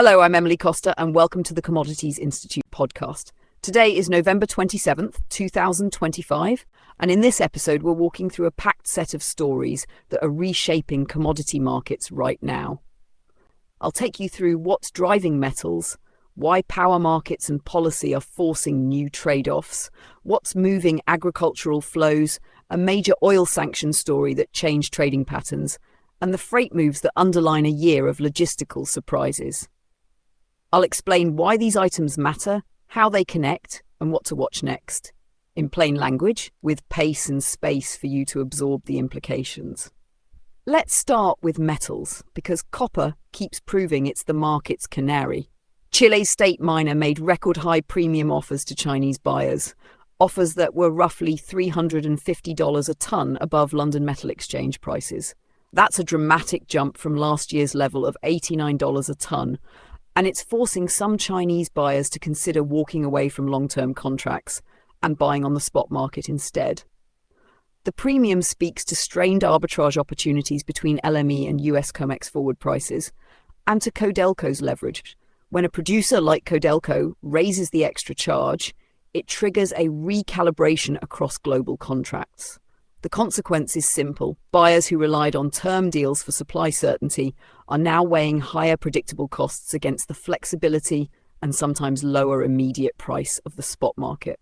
Hello, I'm Emily Costa, and welcome to the Commodities Institute podcast. Today is November 27th, 2025, and in this episode we're walking through a packed set of stories that are reshaping commodity markets right now. I'll take you through what's driving metals, why power markets and policy are forcing new trade-offs, what's moving agricultural flows, a major oil sanction story that changed trading patterns, and the freight moves that underline a year of logistical surprises. I'll explain why these items matter, how they connect, and what to watch next, in plain language, with pace and space for you to absorb the implications. Let's start with metals, because copper keeps proving it's the market's canary. Chile's state miner made record-high premium offers to Chinese buyers, offers that were roughly $350 a tonne above London Metal Exchange prices. That's a dramatic jump from last year's level of $89 a tonne, and it's forcing some Chinese buyers to consider walking away from long-term contracts and buying on the spot market instead. The premium speaks to strained arbitrage opportunities between LME and US COMEX forward prices, and to Codelco's leverage. When a producer like Codelco raises the extra charge, it triggers a recalibration across global contracts. The consequence is simple. Buyers who relied on term deals for supply certainty are now weighing higher predictable costs against the flexibility and sometimes lower immediate price of the spot market.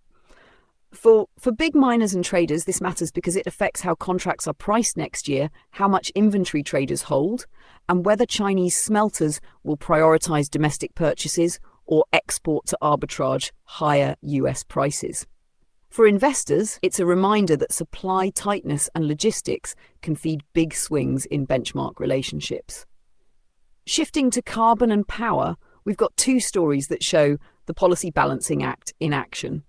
For big miners and traders, this matters because it affects how contracts are priced next year, how much inventory traders hold, and whether Chinese smelters will prioritize domestic purchases or export to arbitrage higher US prices. For investors, it's a reminder that supply tightness and logistics can feed big swings in benchmark relationships. Shifting to carbon and power, we've got two stories that show the Policy Balancing Act in action.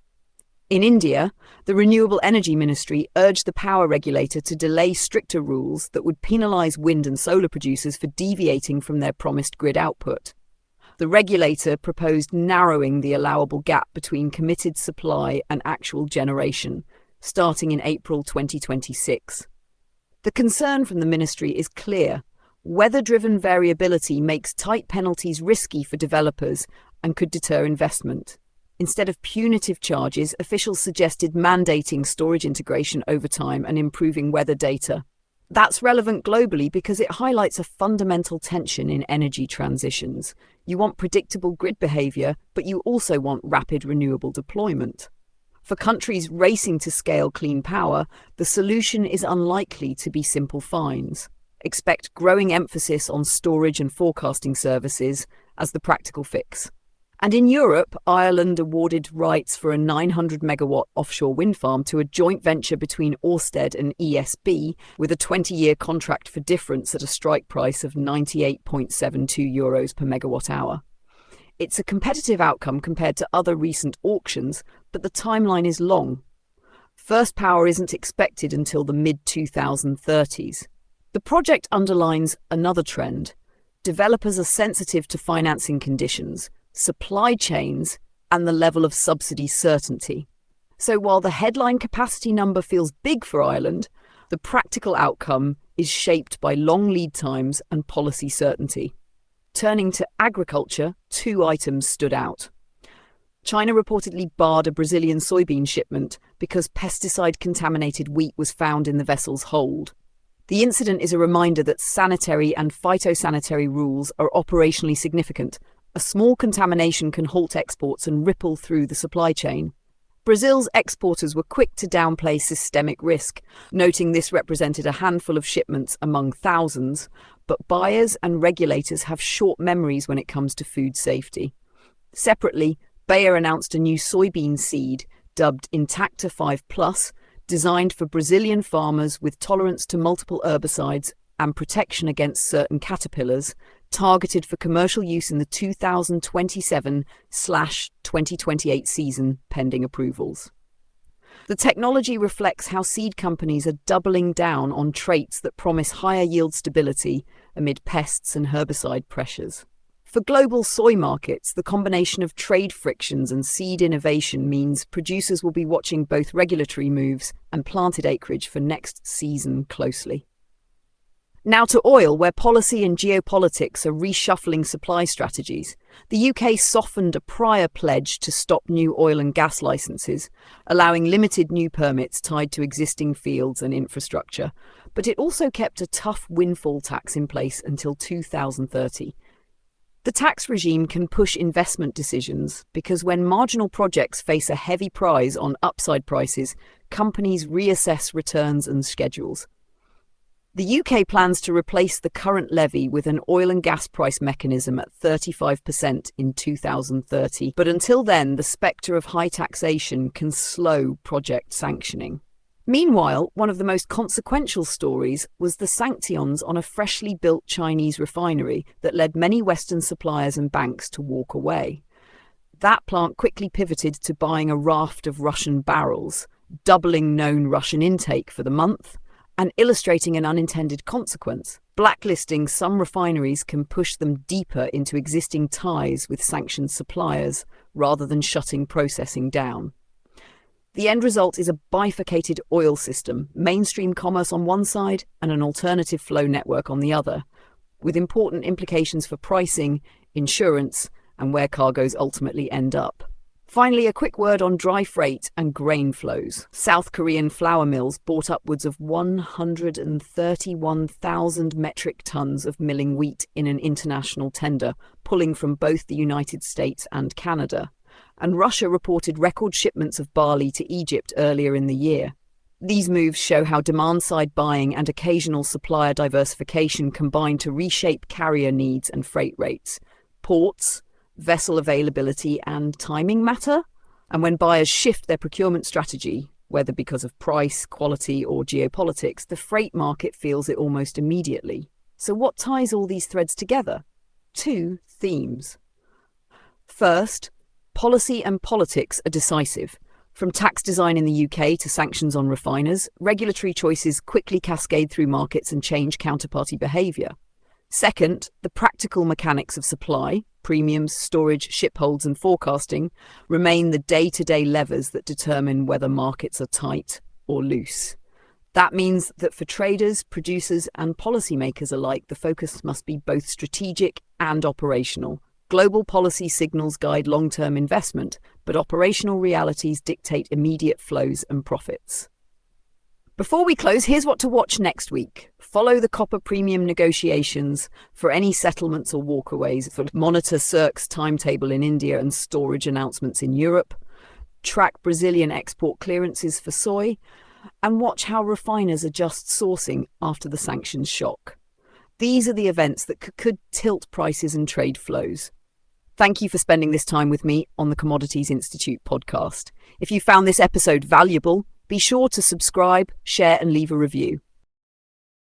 In India, the Renewable Energy Ministry urged the power regulator to delay stricter rules that would penalise wind and solar producers for deviating from their promised grid output. The regulator proposed narrowing the allowable gap between committed supply and actual generation, starting in April 2026. The concern from the ministry is clear. Weather-driven variability makes tight penalties risky for developers and could deter investment. Instead of punitive charges, officials suggested mandating storage integration over time and improving weather data. That's relevant globally because it highlights a fundamental tension in energy transitions. You want predictable grid behaviour, but you also want rapid renewable deployment. For countries racing to scale clean power, the solution is unlikely to be simple fines. Expect growing emphasis on storage and forecasting services as the practical fix. And in Europe, Ireland awarded rights for a 900-megawatt offshore wind farm to a joint venture between Ørsted and ESB, with a 20-year contract for difference at a strike price of €98.72 per megawatt-hour. It's a competitive outcome compared to other recent auctions, but the timeline is long. First power isn't expected until the mid-2030s. The project underlines another trend. Developers are sensitive to financing conditions, supply chains, and the level of subsidy certainty. So while the headline capacity number feels big for Ireland, the practical outcome is shaped by long lead times and policy certainty. Turning to agriculture, two items stood out. China reportedly barred a Brazilian soybean shipment because pesticide-contaminated wheat was found in the vessel's hold. The incident is a reminder that sanitary and phytosanitary rules are operationally significant. A small contamination can halt exports and ripple through the supply chain. Brazil's exporters were quick to downplay systemic risk, noting this represented a handful of shipments among thousands, but buyers and regulators have short memories when it comes to food safety. Separately, Bayer announced a new soybean seed, dubbed Intacta 5+, designed for Brazilian farmers with tolerance to multiple herbicides and protection against certain caterpillars, targeted for commercial use in the 2027/2028 season, pending approvals. The technology reflects how seed companies are doubling down on traits that promise higher yield stability amid pests and herbicide pressures. For global soy markets, the combination of trade frictions and seed innovation means producers will be watching both regulatory moves and planted acreage for next season closely. Now to oil, where policy and geopolitics are reshuffling supply strategies. The UK softened a prior pledge to stop new oil and gas licenses, allowing limited new permits tied to existing fields and infrastructure, but it also kept a tough windfall tax in place until 2030. The tax regime can push investment decisions because when marginal projects face a heavy prize on upside prices, companies reassess returns and schedules. The UK plans to replace the current levy with an oil and gas price mechanism at 35% in 2030, but until then, the spectre of high taxation can slow project sanctioning. Meanwhile, one of the most consequential stories was the sanctions on a freshly built Chinese refinery that led many Western suppliers and banks to walk away. That plant quickly pivoted to buying a raft of Russian barrels, doubling known Russian intake for the month, and illustrating an unintended consequence. Blacklisting some refineries can push them deeper into existing ties with sanctioned suppliers rather than shutting processing down. The end result is a bifurcated oil system, mainstream commerce on one side and an alternative flow network on the other, with important implications for pricing, insurance, and where cargoes ultimately end up. Finally, a quick word on dry freight and grain flows. South Korean flour mills bought upwards of 131,000 metric tons of milling wheat in an international tender, pulling from both the United States and Canada. And Russia reported record shipments of barley to Egypt earlier in the year. These moves show how demand-side buying and occasional supplier diversification combine to reshape carrier needs and freight rates. Ports, vessel availability and timing matter, and when buyers shift their procurement strategy, whether because of price, quality or geopolitics, the freight market feels it almost immediately. So what ties all these threads together? Two themes. First, policy and politics are decisive. From tax design in the UK to sanctions on refiners, regulatory choices quickly cascade through markets and change counterparty behaviour. Second, the practical mechanics of supply, premiums, storage, shipholds and forecasting, remain the day-to-day levers that determine whether markets are tight or loose. That means that for traders, producers and policymakers alike, the focus must be both strategic and operational. Global policy signals guide long-term investment, but operational realities dictate immediate flows and profits. Before we close, here's what to watch next week. Follow the copper premium negotiations for any settlements or walkaways. Monitor CERC's timetable in India and storage announcements in Europe. Track Brazilian export clearances for soy. And watch how refiners adjust sourcing after the sanctions shock. These are the events that could tilt prices and trade flows. Thank you for spending this time with me on the Commodities Institute podcast. If you found this episode valuable, be sure to subscribe, share and leave a review.